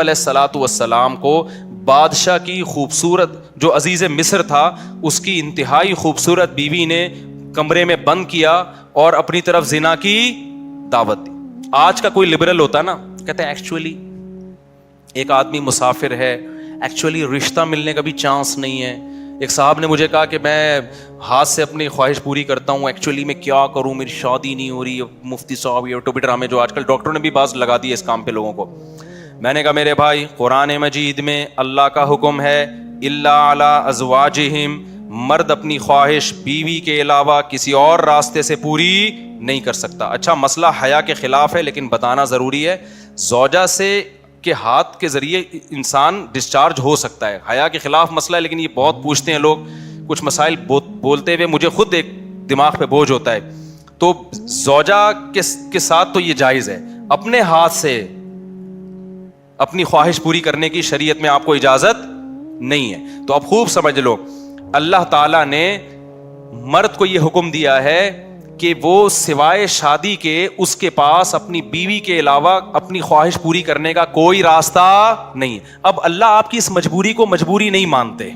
علیہ الصلوۃ والسلام کو بادشاہ کی خوبصورت جو عزیز مصر تھا اس کی انتہائی خوبصورت بیوی نے کمرے میں بند کیا اور اپنی طرف زنا کی دعوت دی. آج کا کوئی لبرل ہوتا نا کہتے ہیں ایکچولی ایک آدمی مسافر ہے, ایکچولی رشتہ ملنے کا بھی چانس نہیں ہے. ایک صاحب نے مجھے کہا کہ میں ہاتھ سے اپنی خواہش پوری کرتا ہوں, ایکچولی میں کیا کروں, میری شادی نہیں ہو رہی. مفتی صاحب یہ ٹوپی ڈرامے جو آج کل ڈاکٹروں نے بھی باز لگا دی ہے اس کام پہ لوگوں کو. میں نے کہا میرے بھائی قرآن مجید میں اللہ کا حکم ہے الا علی ازواجہم, مرد اپنی خواہش بیوی کے علاوہ کسی اور راستے سے پوری نہیں کر سکتا. اچھا مسئلہ حیا کے خلاف ہے لیکن بتانا ضروری ہے, زوجہ سے کے ہاتھ کے ذریعے انسان ڈسچارج ہو سکتا ہے. حیا کے خلاف مسئلہ ہے لیکن یہ بہت پوچھتے ہیں لوگ, کچھ مسائل بولتے ہوئے مجھے خود ایک دماغ پہ بوجھ ہوتا ہے. تو زوجہ کے ساتھ تو یہ جائز ہے, اپنے ہاتھ سے اپنی خواہش پوری کرنے کی شریعت میں آپ کو اجازت نہیں ہے. تو اب خوب سمجھ لو, اللہ تعالیٰ نے مرد کو یہ حکم دیا ہے کہ وہ سوائے شادی کے اس کے پاس اپنی بیوی کے علاوہ اپنی خواہش پوری کرنے کا کوئی راستہ نہیں. اب اللہ آپ کی اس مجبوری کو مجبوری نہیں مانتے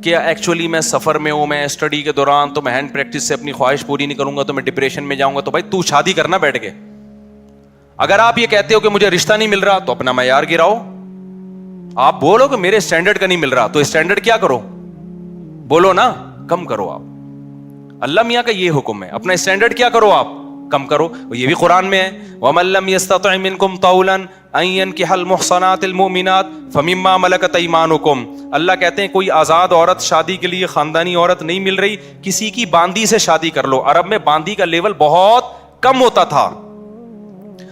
کہ ایکچولی میں سفر میں ہوں, میں اسٹڈی کے دوران تو میں ہینڈ پریکٹس سے اپنی خواہش پوری نہیں کروں گا تو میں ڈپریشن میں جاؤں گا. تو بھائی تو شادی کرنا بیٹھ کے. اگر آپ یہ کہتے ہو کہ مجھے رشتہ نہیں مل رہا تو اپنا معیار گراؤ. آپ بولو کہ میرے اسٹینڈرڈ کا نہیں مل رہا تو اسٹینڈرڈ کیا کرو, بولو نا کم کرو. آپ اللہ میاں کا یہ حکم ہے, اپنا اسٹینڈرڈ کیا کرو, آپ کم کرو. یہ بھی قرآن میں ہے وَمَن لَّمْ يَسْتَطِعْ مِنكُمْ طَوْلًا أَن يَنكِحَ الْمُحْصَنَاتِ الْمُؤْمِنَاتِ فَمِمَّا مَلَكَتْ أَيْمَانُكُمْ. اللہ کہتے ہیں کوئی آزاد عورت شادی کے لیے خاندانی عورت نہیں مل رہی, کسی کی باندی سے شادی کر لو. عرب میں باندی کا لیول بہت کم ہوتا تھا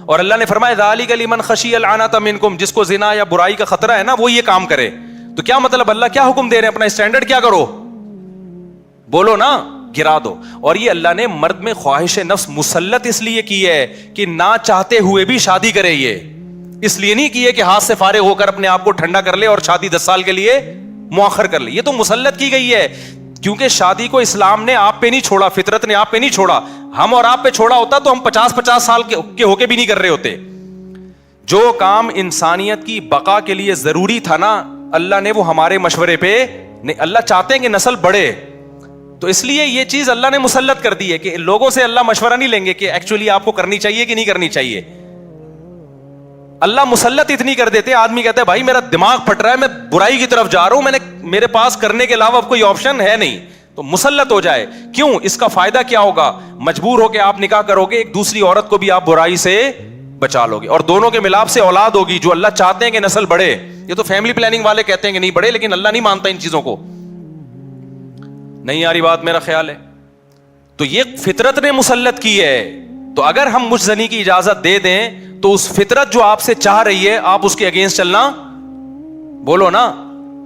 اور اللہ نے فرمایا ذَلِكَ لِمَنْ خَشِيَ الْعَنَةَ مِنكُمْ, جس کو زنا یا برائی کا خطرہ ہے نا وہ یہ کام کرے. تو کیا مطلب اللہ کیا حکم دے رہے ہیں, اپنا اسٹینڈرڈ کیا کرو, بولو نا گرا دو. اور یہ اللہ نے مرد میں خواہش نفس مسلط اس لیے کی ہے کہ نہ چاہتے ہوئے بھی شادی کرے. یہ اس لیے نہیں کی ہے کہ ہاتھ سے فارغ ہو کر اپنے آپ کو ٹھنڈا کر لے اور شادی 10 سال کے لیے مؤخر کر لے. یہ تو مسلط کی گئی ہے کیونکہ شادی کو اسلام نے آپ پہ نہیں چھوڑا, فطرت نے آپ پہ نہیں چھوڑا. ہم اور آپ پہ چھوڑا ہوتا تو ہم 50 سال کے ہو کے بھی نہیں کر رہے ہوتے. جو کام انسانیت کی بقا کے لیے ضروری تھا نا اللہ نے وہ ہمارے مشورے پہ نہیں. اللہ چاہتے ہیں کہ نسل بڑھے تو اس لیے یہ چیز اللہ نے مسلط کر دی ہے کہ لوگوں سے اللہ مشورہ نہیں لیں گے کہ ایکچولی آپ کو کرنی چاہیے کہ نہیں کرنی چاہیے. اللہ مسلط اتنی کر دیتے, آدمی کہتا ہے بھائی میرا دماغ پھٹ رہا ہے, میں برائی کی طرف جا رہا ہوں, میرے پاس کرنے کے علاوہ کوئی آپشن ہے نہیں, تو مسلط ہو جائے. کیوں, اس کا فائدہ کیا ہوگا, مجبور ہو کے آپ نکاح کرو گے, ایک دوسری عورت کو بھی آپ برائی سے بچا لو گے اور دونوں کے ملاپ سے اولاد ہوگی جو اللہ چاہتے ہیں کہ نسل بڑھے. یہ تو فیملی پلاننگ والے کہتے ہیں کہ نہیں بڑھے لیکن اللہ نہیں مانتا ان چیزوں کو. نہیں آ رہی بات, میرا خیال ہے. تو یہ فطرت نے مسلط کی ہے. تو اگر ہم مجھ زنی کی اجازت دے دیں تو اس فطرت جو آپ سے چاہ رہی ہے آپ اس کے اگینسٹ چلنا, بولو نا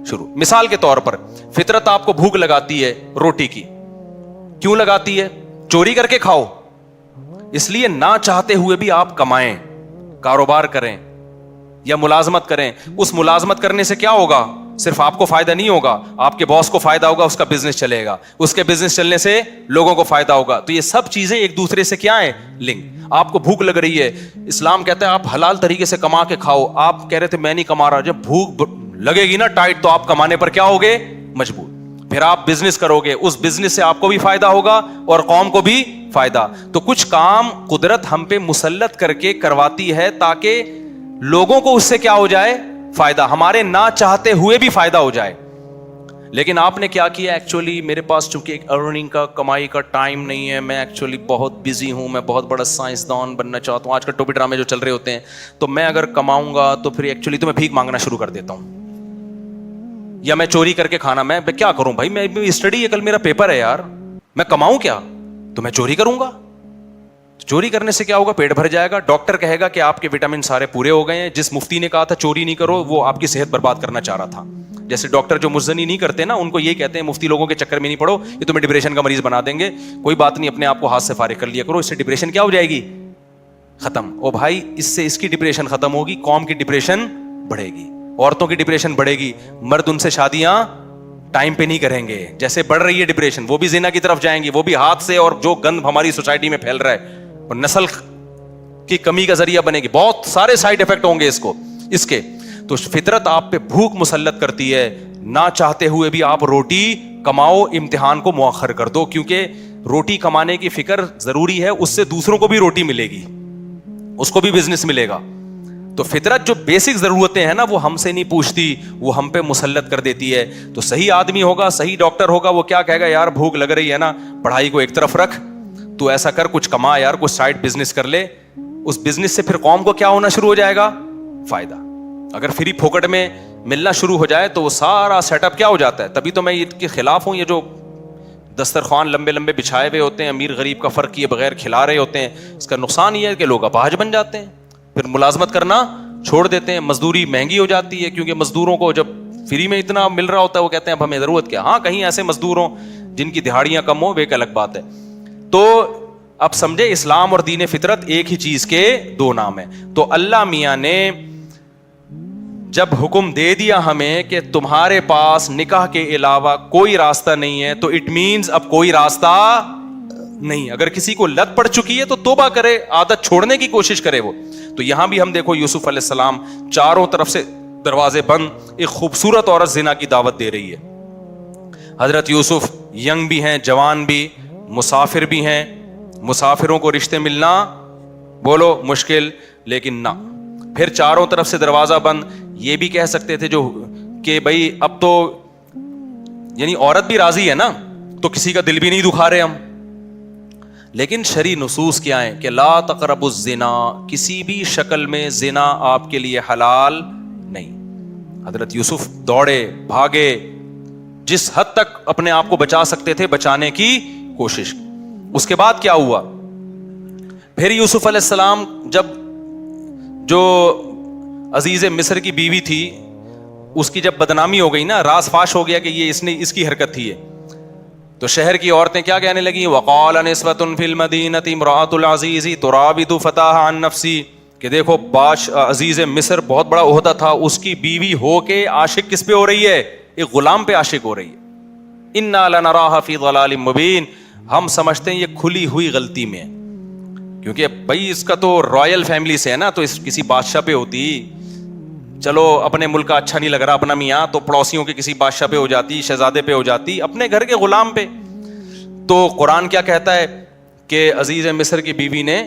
شروع. مثال کے طور پر فطرت آپ کو بھوک لگاتی ہے روٹی کی, کیوں لگاتی ہے, چوری کر کے کھاؤ. اس لیے نہ چاہتے ہوئے بھی آپ کمائیں, کاروبار کریں یا ملازمت کریں. اس ملازمت کرنے سے کیا ہوگا, صرف آپ کو فائدہ نہیں ہوگا, آپ کے باس کو فائدہ ہوگا, اس کا بزنس چلے گا, اس کے بزنس چلنے سے لوگوں کو فائدہ ہوگا. تو یہ سب چیزیں ایک دوسرے سے کیا ہیں, لنک. آپ کو بھوک لگ رہی ہے, اسلام کہتا ہے آپ حلال طریقے سے کما کے کھاؤ. آپ کہہ رہے تھے میں نہیں کما رہا, جب بھوک لگے گی نا ٹائٹ تو آپ کمانے پر کیا ہوگے, مجبور. پھر آپ بزنس کرو گے, اس بزنس سے آپ کو بھی فائدہ ہوگا اور قوم کو بھی فائدہ. تو کچھ کام قدرت ہم پہ مسلط کر کے کرواتی ہے تاکہ لوگوں کو اس سے کیا ہو جائے, فائدہ, ہمارے نہ چاہتے ہوئے بھی فائدہ ہو جائے. لیکن آپ نے کیا کیا, ایکچولی میرے پاس چونکہ ایک ارننگ کا کمائی کا ٹائم نہیں ہے, میں ایکچولی بہت بزی ہوں, میں بہت بڑا سائنسدان بننا چاہتا ہوں. آج کل ٹوپی ڈرامے جو چل رہے ہوتے ہیں, تو میں اگر کماؤں گا تو پھر ایکچولی تو میں بھیک مانگنا شروع کر دیتا ہوں یا میں چوری کر کے کھانا. میں کیا کروں بھائی, میں اسٹڈی ہے, کل میرا پیپر ہے یار, میں کماؤں کیا, تو میں چوری کروں گا. چوری کرنے سے کیا ہوگا, پیٹ بھر جائے گا. ڈاکٹر کہے گا کہ آپ کے وٹامن سارے پورے ہو گئے ہیں. جس مفتی نے کہا تھا چوری نہیں کرو وہ آپ کی صحت برباد کرنا چاہ رہا تھا. جیسے ڈاکٹر جو مزنی نہیں کرتے نا ان کو یہ کہتے ہیں مفتی لوگوں کے چکر میں نہیں پڑو, یہ تمہیں ڈپریشن کا مریض بنا دیں گے. کوئی بات نہیں, اپنے آپ کو ہاتھ سے فارغ کر لیا کرو, اس سے ڈپریشن کیا ہو جائے گی, ختم. او بھائی اس سے اس کی ڈپریشن ختم ہوگی, قوم کی ڈپریشن بڑھے گی, عورتوں کی ڈپریشن بڑھے گی, مرد ان سے شادیاں ٹائم پہ نہیں کریں گے. جیسے بڑھ رہی ہے ڈپریشن, وہ بھی زنا کی طرف جائیں گے, وہ بھی ہاتھ سے, اور جو گند ہماری سوسائٹی میں پھیل رہا ہے اور نسل کی کمی کا ذریعہ بنے گی. بہت سارے سائیڈ افیکٹ ہوں گے اس کو. اس کے. تو فطرت آپ پہ بھوک مسلط کرتی ہے, نہ چاہتے ہوئے بھی آپ روٹی کماؤ, امتحان کو مؤخر کر دو, کیونکہ روٹی کمانے کی فکر ضروری ہے, اس سے دوسروں کو بھی روٹی ملے گی, اس کو بھی بزنس ملے گا. تو فطرت جو بیسک ضرورتیں ہیں نا وہ ہم سے نہیں پوچھتی, وہ ہم پہ مسلط کر دیتی ہے. تو صحیح آدمی ہوگا, صحیح ڈاکٹر ہوگا, وہ کیا کہے گا, یار بھوک لگ رہی ہے نا, پڑھائی کو ایک طرف رکھ, تو ایسا کر, کچھ کما یار, کچھ سائڈ بزنس کر لے. اس بزنس سے پھر قوم کو کیا ہونا شروع ہو جائے گا, فائدہ. اگر فری پھوکٹ میں ملنا شروع ہو جائے تو وہ سارا سیٹ اپ کیا ہو جاتا ہے. تبھی تو میں ان کے خلاف ہوں, یہ جو دسترخوان لمبے لمبے بچھائے ہوئے ہوتے ہیں, امیر غریب کا فرق کیے بغیر کھلا رہے ہوتے ہیں. اس کا نقصان یہ ہے کہ لوگ اپاہج بن جاتے ہیں, پھر ملازمت کرنا چھوڑ دیتے ہیں, مزدوری مہنگی ہو جاتی ہے, کیونکہ مزدوروں کو جب فری میں اتنا مل رہا ہوتا ہے وہ کہتے ہیں اب ہمیں ضرورت کیا. ہاں کہیں ایسے مزدور ہوں جن کی دہاڑیاں کم ہوں, وہ ایک الگ بات ہے. تو اب سمجھے, اسلام اور دین فطرت ایک ہی چیز کے دو نام ہیں. تو اللہ میاں نے جب حکم دے دیا ہمیں کہ تمہارے پاس نکاح کے علاوہ کوئی راستہ نہیں ہے, تو اٹ مینز اب کوئی راستہ نہیں. اگر کسی کو لت پڑ چکی ہے تو توبہ کرے, عادت چھوڑنے کی کوشش کرے وہ. تو یہاں بھی ہم دیکھو یوسف علیہ السلام, چاروں طرف سے دروازے بند, ایک خوبصورت عورت زنا کی دعوت دے رہی ہے. حضرت یوسف ینگ بھی ہیں, جوان بھی, مسافر بھی ہیں. مسافروں کو رشتے ملنا بولو مشکل, لیکن نہ, پھر چاروں طرف سے دروازہ بند. یہ بھی کہہ سکتے تھے جو کہ بھائی اب تو یعنی عورت بھی راضی ہے نا, تو کسی کا دل بھی نہیں دکھا رہے ہم. لیکن شرعی نصوص کیا ہیں کہ لا تقربوا الزنا, کسی بھی شکل میں زنا آپ کے لیے حلال نہیں. حضرت یوسف دوڑے بھاگے, جس حد تک اپنے آپ کو بچا سکتے تھے بچانے کی کوشش. اس کے بعد کیا ہوا, پھر یوسف علیہ السلام جب جو عزیز مصر کی بیوی تھی اس کی جب بدنامی ہو گئی نا, راز فاش ہو گیا کہ یہ اس کی حرکت تھی, تو شہر کی عورتیں کیا کہنے لگیں, وقال نسوۃ فی المدینہ امرأۃ العزیز تراود فتاها عن نفسی, کہ دیکھو عزیز مصر بہت بڑا عہدہ تھا, اس کی بیوی ہو کے عاشق کس پہ ہو رہی ہے, ایک غلام پہ عاشق ہو رہی ہے. انا لنراها فی ضلال مبین, ہم سمجھتے ہیں یہ کھلی ہوئی غلطی میں, کیونکہ بھائی اس کا تو رائل فیملی سے ہے نا, تو اس کسی بادشاہ پہ ہوتی, چلو اپنے ملک کا اچھا نہیں لگ رہا اپنا میاں, تو پڑوسیوں کے کسی بادشاہ پہ ہو جاتی, شہزادے پہ ہو جاتی, اپنے گھر کے غلام پہ. تو قرآن کیا کہتا ہے کہ عزیز مصر کی بیوی نے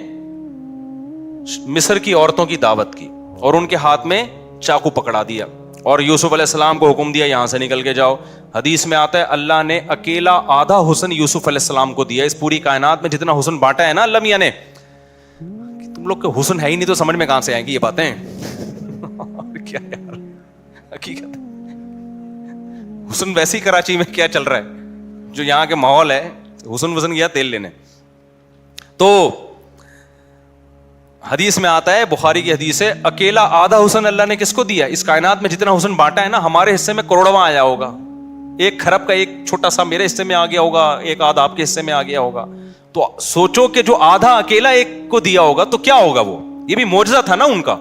مصر کی عورتوں کی دعوت کی اور ان کے ہاتھ میں چاقو پکڑا دیا, اور یوسف علیہ السلام کو حکم دیا یہاں سے نکل کے جاؤ. حدیث میں آتا ہے اللہ نے اکیلا آدھا حسن یوسف علیہ السلام کو دیا. اس پوری کائنات میں جتنا حسن بانٹا ہے نا اللہ میاں نے, تم لوگ کے حسن ہے ہی نہیں تو سمجھ میں کہاں سے آئیں گی یہ باتیں. کیا یار حقیقت, حسن ویسی کراچی میں کیا چل رہا ہے, جو یہاں کے ماحول ہے, حسن وسن گیا تیل لینے. تو حدیث میں آتا ہے, بخاری کی حدیث ہے, اکیلا آدھا حسن اللہ نے کس کو دیا. اس کائنات میں جتنا حسن بانٹا ہے نا, ہمارے حصے میں کروڑواں آیا ہوگا, ایک کھرب کا ایک چھوٹا سا میرے حصے میں آ گیا ہوگا, ایک آدھا آپ کے حصے میں آ گیا ہوگا. تو سوچو کہ جو آدھا اکیلا ایک کو دیا ہوگا تو کیا ہوگا وہ, یہ بھی معجزہ تھا نا ان کا.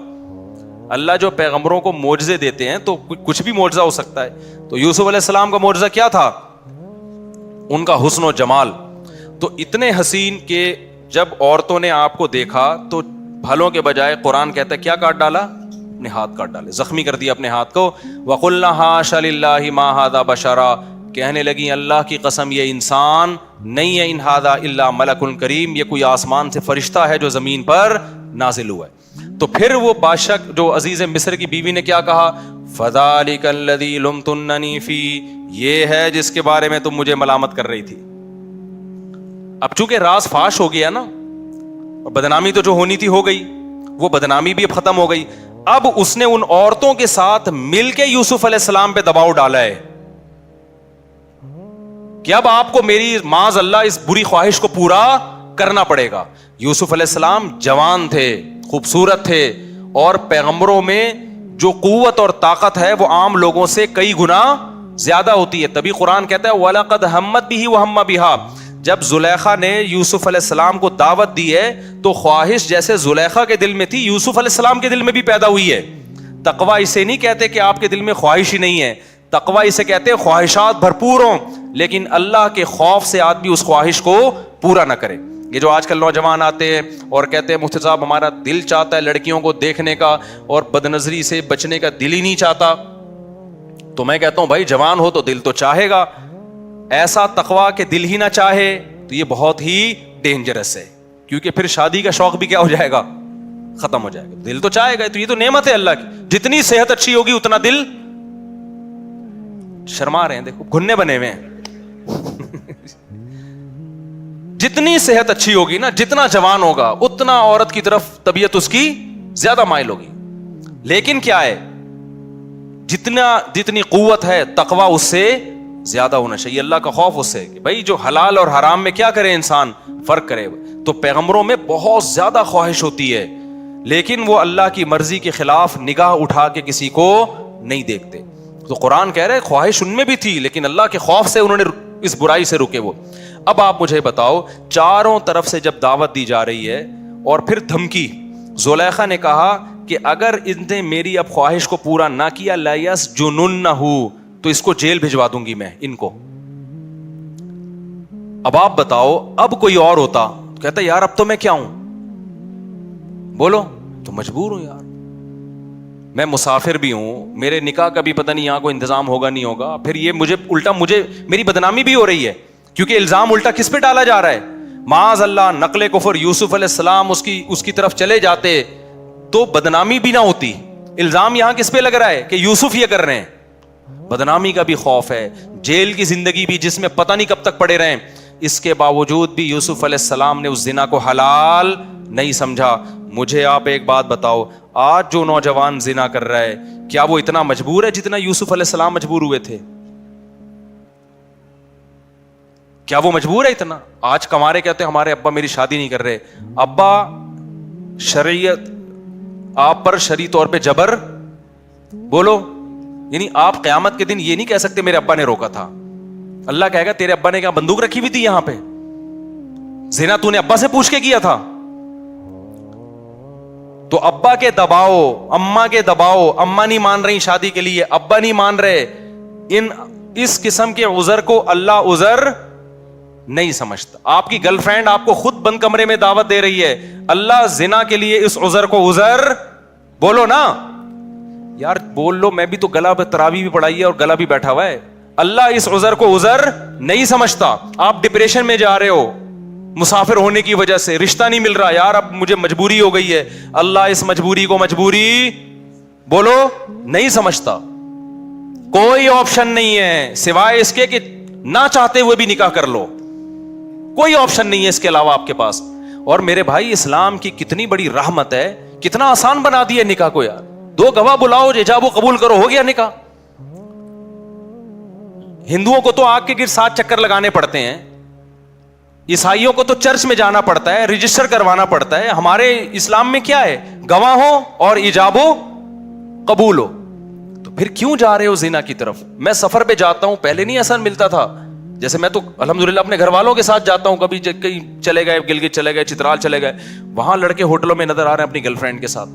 اللہ جو پیغمبروں کو معجزے دیتے ہیں تو کچھ بھی معجزہ ہو سکتا ہے. تو یوسف علیہ السلام کا معجزہ کیا تھا, ان کا حسن و جمال. تو اتنے حسین کہ جب عورتوں نے آپ کو دیکھا تو بھلوں کے بجائے قرآن کہتا ہے کیا کاٹ ڈالا, اپنے ہاتھ کاٹ ڈالے, زخمی کر دیا اپنے ہاتھ کو. وَقُلْنَا حَاشَ لِلَّهِ مَا هَذَا بَشَرًا, کہنے لگی اللہ کی قسم یہ انسان نہیں ہے, ان هَذَا إِلَّا مَلَكٌ کریم, یہ کوئی آسمان سے فرشتہ ہے جو زمین پر نازل ہوا ہے. تو پھر وہ بادشاہ جو عزیز مصر کی بیوی نے کیا کہا, فَذَلِكَ الَّذِي لُمْتُنَّنِي فِيهِ, یہ ہے جس کے بارے میں تم مجھے ملامت کر رہی تھی. اب چونکہ راز فاش ہو گیا نا, اور بدنامی تو جو ہونی تھی ہو گئی, وہ بدنامی بھی اب ختم ہو گئی. اب اس نے ان عورتوں کے ساتھ مل کے یوسف علیہ السلام پہ دباؤ ڈالا ہے کہ اب آپ کو میری معاذ اللہ اس بری خواہش کو پورا کرنا پڑے گا. یوسف علیہ السلام جوان تھے, خوبصورت تھے, اور پیغمبروں میں جو قوت اور طاقت ہے وہ عام لوگوں سے کئی گنا زیادہ ہوتی ہے. تبھی قرآن کہتا ہے وَلَقَدْ هَمَّتْ بِهِ وَهَمَّ بِهَا, جب زلیخا نے یوسف علیہ السلام کو دعوت دی ہے تو خواہش جیسے زلیخا کے دل میں تھی یوسف علیہ السلام کے دل میں بھی پیدا ہوئی ہے. تقویٰ اسے نہیں کہتے کہ آپ کے دل میں خواہش ہی نہیں ہے, تقویٰ اسے کہتے ہیں خواہشات بھرپور ہوں لیکن اللہ کے خوف سے آدمی اس خواہش کو پورا نہ کرے. یہ جو آج کل نوجوان آتے ہیں اور کہتے ہیں مفتی صاحب ہمارا دل چاہتا ہے لڑکیوں کو دیکھنے کا اور بدنظری سے بچنے کا دل ہی نہیں چاہتا, تو میں کہتا ہوں بھائی جوان ہو تو دل تو چاہے گا. ایسا تقویٰ کہ دل ہی نہ چاہے تو یہ بہت ہی ڈینجرس ہے, کیونکہ پھر شادی کا شوق بھی کیا ہو جائے گا, ختم ہو جائے گا. دل تو چاہے گا, تو یہ تو نعمت ہے اللہ کی. جتنی صحت اچھی ہوگی اتنا دل, شرما رہے ہیں دیکھو گھننے بنے ہوئے ہیں. جتنی صحت اچھی ہوگی نا, جتنا جوان ہوگا اتنا عورت کی طرف طبیعت اس کی زیادہ مائل ہوگی. لیکن کیا ہے, جتنی قوت ہے تقویٰ اس سے زیادہ ہونا چاہیے, اللہ کا خوف اس سے, کہ بھائی جو حلال اور حرام میں کیا کرے انسان, فرق کرے. تو پیغمبروں میں بہت زیادہ خواہش ہوتی ہے, لیکن وہ اللہ کی مرضی کے خلاف نگاہ اٹھا کے کسی کو نہیں دیکھتے. تو قرآن کہہ رہے خواہش ان میں بھی تھی, لیکن اللہ کے خوف سے انہوں نے اس برائی سے رکے وہ. اب آپ مجھے بتاؤ, چاروں طرف سے جب دعوت دی جا رہی ہے اور پھر دھمکی, زلیخا نے کہا کہ اگر ان نے میری اب خواہش کو پورا نہ کیا لیسجننہ, تو اس کو جیل بھجوا دوں گی میں ان کو. اب آپ بتاؤ, اب کوئی اور ہوتا کہتا یار اب تو میں کیا ہوں, بولو, تو مجبور ہوں یار, میں مسافر بھی ہوں, میرے نکاح کا بھی پتہ نہیں یہاں کوئی انتظام ہوگا نہیں ہوگا, پھر یہ مجھے میری بدنامی بھی ہو رہی ہے, کیونکہ الزام الٹا کس پہ ڈالا جا رہا ہے, معاذ اللہ نقل کفر, یوسف علیہ السلام اس کی طرف چلے جاتے تو بدنامی بھی نہ ہوتی. الزام یہاں کس پہ لگ رہا ہے کہ یوسف یہ کر رہے ہیں, بدنامی کا بھی خوف ہے, جیل کی زندگی بھی جس میں پتہ نہیں کب تک پڑے رہیں. اس کے باوجود بھی یوسف علیہ السلام نے اس زنا کو حلال نہیں سمجھا. مجھے آپ ایک بات بتاؤ, آج جو نوجوان زنا کر رہا ہے کیا وہ اتنا مجبور ہے جتنا یوسف علیہ السلام مجبور ہوئے تھے؟ کیا وہ مجبور ہے اتنا؟ آج کمارے کہتے ہیں ہمارے ابا میری شادی نہیں کر رہے. ابا شریعت آپ پر شرعی طور پہ جبر, بولو, یعنی آپ قیامت کے دن یہ نہیں کہہ سکتے میرے ابا نے روکا تھا. اللہ کہے گا تیرے ابا نے کیا بندوق رکھی ہوئی تھی یہاں پہ, زنا تو نے ابا سے پوچھ کے کیا تھا؟ تو ابا کے دباؤ, اما کے دباؤ, اما نہیں مان رہی شادی کے لیے, ابا نہیں مان رہے, اس قسم کے عذر کو اللہ عذر نہیں سمجھتا. آپ کی گرل فرینڈ آپ کو خود بند کمرے میں دعوت دے رہی ہے, اللہ زنا کے لیے اس عذر کو عذر, بولو نا یار, بول لو. میں بھی تو گلا تراویح بھی پڑھائی ہے اور گلا بھی بیٹھا ہوا ہے. اللہ اس عذر کو عذر نہیں سمجھتا. آپ ڈپریشن میں جا رہے ہو مسافر ہونے کی وجہ سے, رشتہ نہیں مل رہا, یار اب مجھے مجبوری ہو گئی ہے, اللہ اس مجبوری کو مجبوری, بولو, نہیں سمجھتا. کوئی آپشن نہیں ہے سوائے اس کے کہ نہ چاہتے ہوئے بھی نکاح کر لو, کوئی آپشن نہیں ہے اس کے علاوہ آپ کے پاس. اور میرے بھائی اسلام کی کتنی بڑی رحمت ہے, کتنا آسان بنا دیا نکاح کو یار. 2 گواہ بلاؤ, ایجاب و قبول کرو, ہو گیا نکاح. ہندوؤں کو تو آگ کے گر 7 چکر لگانے پڑتے ہیں, عیسائیوں کو تو چرچ میں جانا پڑتا ہے, رجسٹر کروانا پڑتا ہے. ہمارے اسلام میں کیا ہے, گواہ ہو اور ایجاب و قبول ہو. تو پھر کیوں جا رہے ہو زنا کی طرف؟ میں سفر پہ جاتا ہوں, پہلے نہیں ایسا ملتا تھا. جیسے میں تو الحمدللہ اپنے گھر والوں کے ساتھ جاتا ہوں, کبھی کہیں چلے گئے, گلگت چلے گئے, چترال چلے گئے, وہاں لڑکے ہوٹلوں میں نظر آ رہے ہیں اپنی گرل فرینڈ کے ساتھ.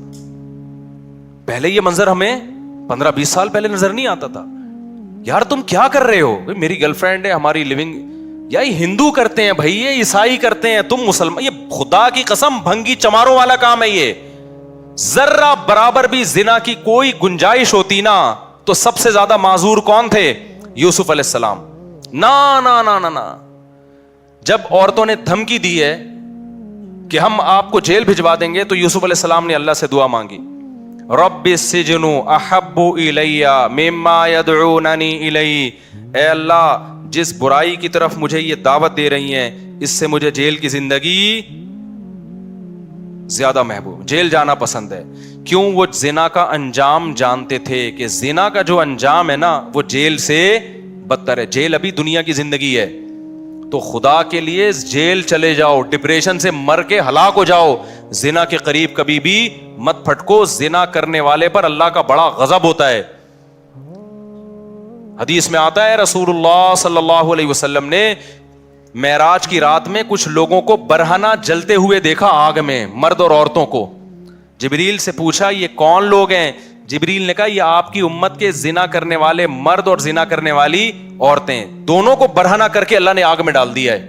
پہلے یہ منظر ہمیں 15-20 سال پہلے نظر نہیں آتا تھا. یار تم کیا کر رہے ہو؟ میری گرل فرینڈ ہے, ہماری لیونگ. یا یہ ہندو کرتے ہیں بھائی, یہ عیسائی کرتے ہیں, تم مسلمان. یہ خدا کی قسم بھنگی چماروں والا کام ہے یہ. ذرہ برابر بھی زنا کی کوئی گنجائش ہوتی نا تو سب سے زیادہ معذور کون تھے؟ یوسف علیہ السلام. نا نا نا نا نا, جب عورتوں نے دھمکی دی ہے کہ ہم آپ کو جیل بھجوا دیں گے, تو یوسف علیہ السلام نے اللہ سے دعا مانگی, رب السجن احب الی مما یدعوننی الی, اے اللہ جس برائی کی طرف مجھے یہ دعوت دے رہی ہیں اس سے مجھے جیل کی زندگی زیادہ محبوب, جیل جانا پسند ہے. کیوں؟ وہ زنا کا انجام جانتے تھے کہ زنا کا جو انجام ہے نا وہ جیل سے بدتر ہے. جیل ابھی دنیا کی زندگی ہے, تو خدا کے لیے جیل چلے جاؤ, ڈپریشن سے مر کے ہلاک ہو جاؤ, زنا کے قریب کبھی بھی مت پھٹکو. زنا کرنے والے پر اللہ کا بڑا غضب ہوتا ہے. حدیث میں آتا ہے رسول اللہ صلی اللہ علیہ وسلم نے معراج کی رات میں کچھ لوگوں کو برہنہ جلتے ہوئے دیکھا آگ میں, مرد اور عورتوں کو. جبریل سے پوچھا یہ کون لوگ ہیں؟ جبریل نے کہا یہ آپ کی امت کے زنا کرنے والے مرد اور زنا کرنے والی عورتیں, دونوں کو برہنہ کر کے اللہ نے آگ میں ڈال دیا ہے.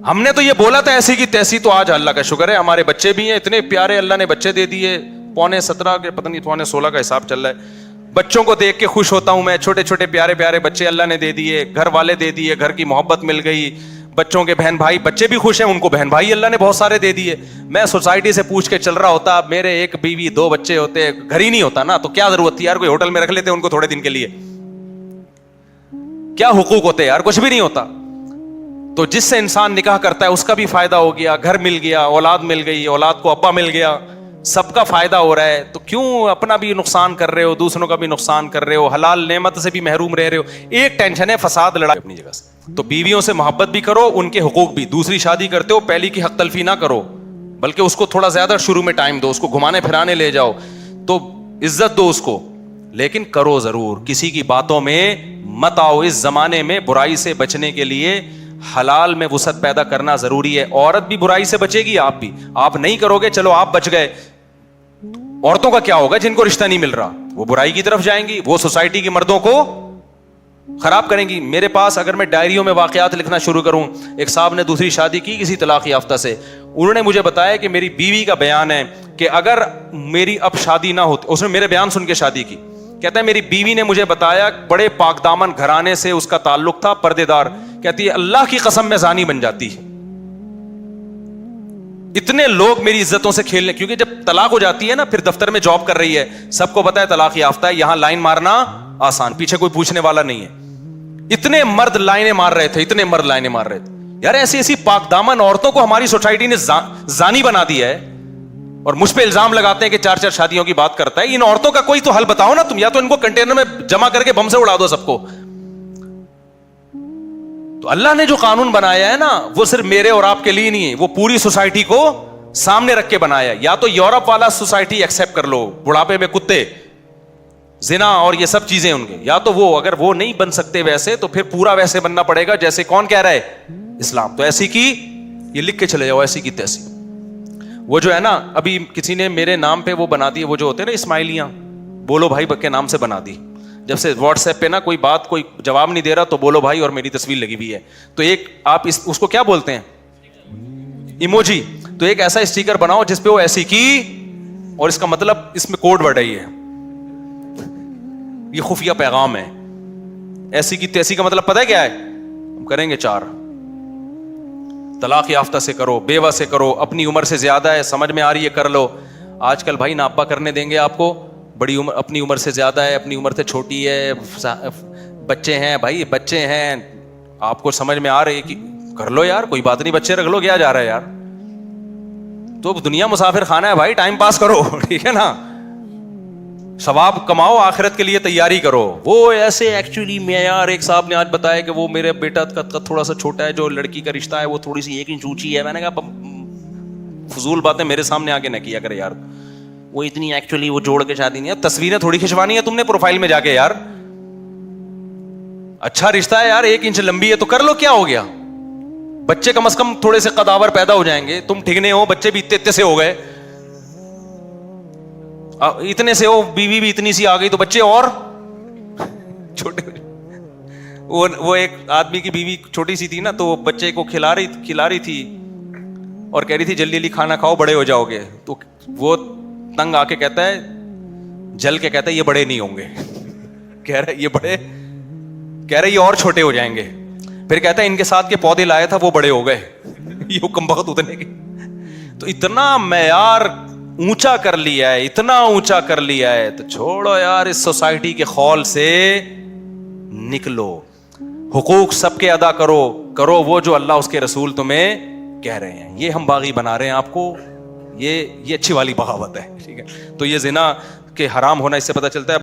ہم نے تو یہ بولا تھا ایسی کی تیسی, تو آج اللہ کا شکر ہے ہمارے بچے بھی ہیں اتنے پیارے, اللہ نے بچے دے دیے, 17.5 کے پتہ نہیں 16.5 کا حساب چل رہا ہے. بچوں کو دیکھ کے خوش ہوتا ہوں میں, چھوٹے چھوٹے پیارے پیارے بچے اللہ نے دے دیے, گھر والے دے دیے, گھر کی محبت مل گئی, بچوں کے بہن بھائی, بچے بھی خوش ہیں, ان کو بہن بھائی اللہ نے بہت سارے دے دیے. میں سوسائٹی سے پوچھ کے چل رہا ہوتا, میرے ایک بیوی 2 بچے ہوتے, گھر ہی نہیں ہوتا نا, تو کیا ضرورت تھی یار, کوئی ہوٹل میں رکھ لیتے ان کو تھوڑے دن کے لیے, کیا حقوق ہوتے یار, کچھ بھی نہیں ہوتا. تو جس سے انسان نکاح کرتا ہے اس کا بھی فائدہ ہو گیا, گھر مل گیا, اولاد مل گئی, اولاد کو ابا مل گیا, سب کا فائدہ ہو رہا ہے. تو کیوں اپنا بھی نقصان کر رہے ہو, دوسروں کا بھی نقصان کر رہے ہو, حلال نعمت سے بھی محروم رہ رہے ہو. ایک ٹینشن ہے فساد, لڑائی اپنی جگہ سے. تو بیویوں سے محبت بھی کرو, ان کے حقوق بھی. دوسری شادی کرتے ہو پہلی کی حق تلفی نہ کرو, بلکہ اس کو تھوڑا زیادہ شروع میں ٹائم دو, اس کو گھمانے پھرانے لے جاؤ, تو عزت دو اس کو, لیکن کرو ضرور, کسی کی باتوں میں مت آؤ. اس زمانے میں برائی سے بچنے کے لیے حلال میں وسعت پیدا کرنا ضروری ہے. عورت بھی برائی سے بچے گی, آپ بھی. آپ نہیں کرو گے, چلو آپ بچ گئے, عورتوں کا کیا ہوگا جن کو رشتہ نہیں مل رہا, وہ برائی کی طرف جائیں گی, وہ سوسائٹی کے مردوں کو خراب کریں گی. میرے پاس اگر میں ڈائریوں میں واقعات لکھنا شروع کروں, ایک صاحب نے دوسری شادی کی کسی طلاق یافتہ سے, انہوں نے مجھے بتایا کہ میری بیوی کا بیان ہے کہ اگر میری اب شادی نہ ہوتی, اس نے میرے بیان سن کے شادی کی, کہتا ہے میری بیوی نے مجھے بتایا بڑے پاک دامن گھرانے سے اس کا تعلق تھا, پردے دار, کہتی ہے اللہ کی قسم میں زانی بن جاتی. اتنے لوگ میری عزتوں سے کھیلنے, کیونکہ جب طلاق ہو جاتی ہے نا, پھر دفتر میں جاب کر رہی ہے, سب کو پتا ہے طلاق یافتہ ہے, یہاں لائن مارنا آسان, پیچھے کوئی پوچھنے والا نہیں ہے. اتنے مرد لائنیں مار رہے تھے, اتنے مرد لائنیں مار رہے تھے. یار ایسی ایسی پاک دامن عورتوں کو ہماری سوسائٹی نے زانی بنا دیا ہے, اور مجھ پہ الزام لگاتے ہیں کہ 4 شادیوں کی بات کرتا ہے. ان عورتوں کا کوئی تو حل بتاؤ نا تم, یا تو ان کو کنٹینر میں جمع کر کے بم سے اڑا دو سب کو. تو اللہ نے جو قانون بنایا ہے نا, وہ صرف میرے اور آپ کے لیے نہیں ہے, وہ پوری سوسائٹی کو سامنے رکھ کے بنایا. یا تو یورپ والا سوسائٹی ایکسپٹ کر لو, بڑھاپے میں کتے, زنا اور یہ سب چیزیں ان کے, یا تو وہ, اگر وہ نہیں بن سکتے ویسے, تو پھر پورا ویسے بننا پڑے گا جیسے کون کہہ رہا ہے, اسلام. تو ایسی کی, یہ لکھ کے چلے جاؤ, ایسی کی تیسی. وہ جو ہے نا, ابھی کسی نے میرے نام پہ وہ بنا دی, وہ جو ہوتے ہیں نا اسماعیلیاں, بولو بھائی کے نام سے بنا دی. جب سے واٹس ایپ پہ نا کوئی بات کوئی جواب نہیں دے رہا, تو بولو بھائی اور میری تصویر لگی ہوئی ہے. تو ایک آپ اس کو کیا بولتے ہیں, ایموجی. تو ایک ایسا اسٹیکر بناؤ جس پہ وہ ایسی کی, اور اس کا مطلب اس میں کوڈ ورڈ ہے, یہ خفیہ پیغام ہے. ایسی کی تیسی کا مطلب پتہ ہے کیا ہے, ہم کریں گے 4. طلاق یافتہ سے کرو, بیوہ سے کرو, اپنی عمر سے زیادہ ہے, سمجھ میں آ رہی ہے کر لو. آج کل بھائی ناپا کرنے دیں گے آپ کو, بڑی عمر, اپنی عمر سے زیادہ ہے, اپنی عمر سے چھوٹی ہے, بچے ہیں بھائی, بچے ہیں, آپ کو سمجھ میں آ رہی ہے کہ کر لو یار, کوئی بات نہیں, بچے رکھ لو, کیا جا رہا ہے یار. تو دنیا مسافر خانہ ہے بھائی, ٹائم پاس کرو, ٹھیک ہے نا, ثواب کماؤ, آخرت کے لیے تیاری کرو. وہ ایسے ایکچولی معیار, ایک صاحب نے آج بتایا کہ وہ میرے بیٹا کا تھوڑا سا چھوٹا ہے, جو لڑکی کا رشتہ ہے وہ تھوڑی سی 1 انچ اونچی ہے. میں نے کہا فضول باتیں میرے سامنے آگے نہ کیا کرے یار, وہ اتنی ایکچولی وہ جوڑ کے شادی نہیں ہے, تصویریں تھوڑی کھنچوانی ہے تم نے پروفائل میں جا کے یار. اچھا رشتہ ہے یار, 1 انچ لمبی ہے تو کر لو, کیا ہو گیا. بچے کم از کم تھوڑے سے قداور پیدا ہو جائیں گے. تم ٹھگنے ہو, بچے بھی اتنے سے ہو گئے, اتنے سے ہو, بیوی بھی اتنی سی آ گئی, تو بچے اور چھوٹے. وہ ایک آدمی کی بیوی چھوٹی سی تھی نا, تو بچے کو کھلا رہی تھی اور کہہ رہی تھی جلدی جلدی کھانا کھاؤ, بڑے ہو جاؤ گے. تو وہ تنگ آ کے کہتا ہے, جل کے کہتا ہے یہ بڑے نہیں ہوں گے. کہہ رہا ہے یہ بڑے, کہہ رہے یہ اور چھوٹے ہو جائیں گے. پھر کہتا ہے ان کے ساتھ کے پودے لائے تھا وہ بڑے ہو گئے. یہ کم بخت اتنے کے. تو اتنا معیار اونچا کر لیا ہے, اتنا اونچا کر لیا ہے, تو چھوڑو یار, اس سوسائٹی کے خول سے نکلو. حقوق سب کے ادا کرو وہ جو اللہ اس کے رسول تمہیں کہہ رہے ہیں. یہ ہم باغی بنا رہے ہیں آپ کو, یہ اچھی والی بغاوت ہے, ٹھیک ہے. تو یہ زنا کے حرام ہونا اس سے پتہ چلتا ہے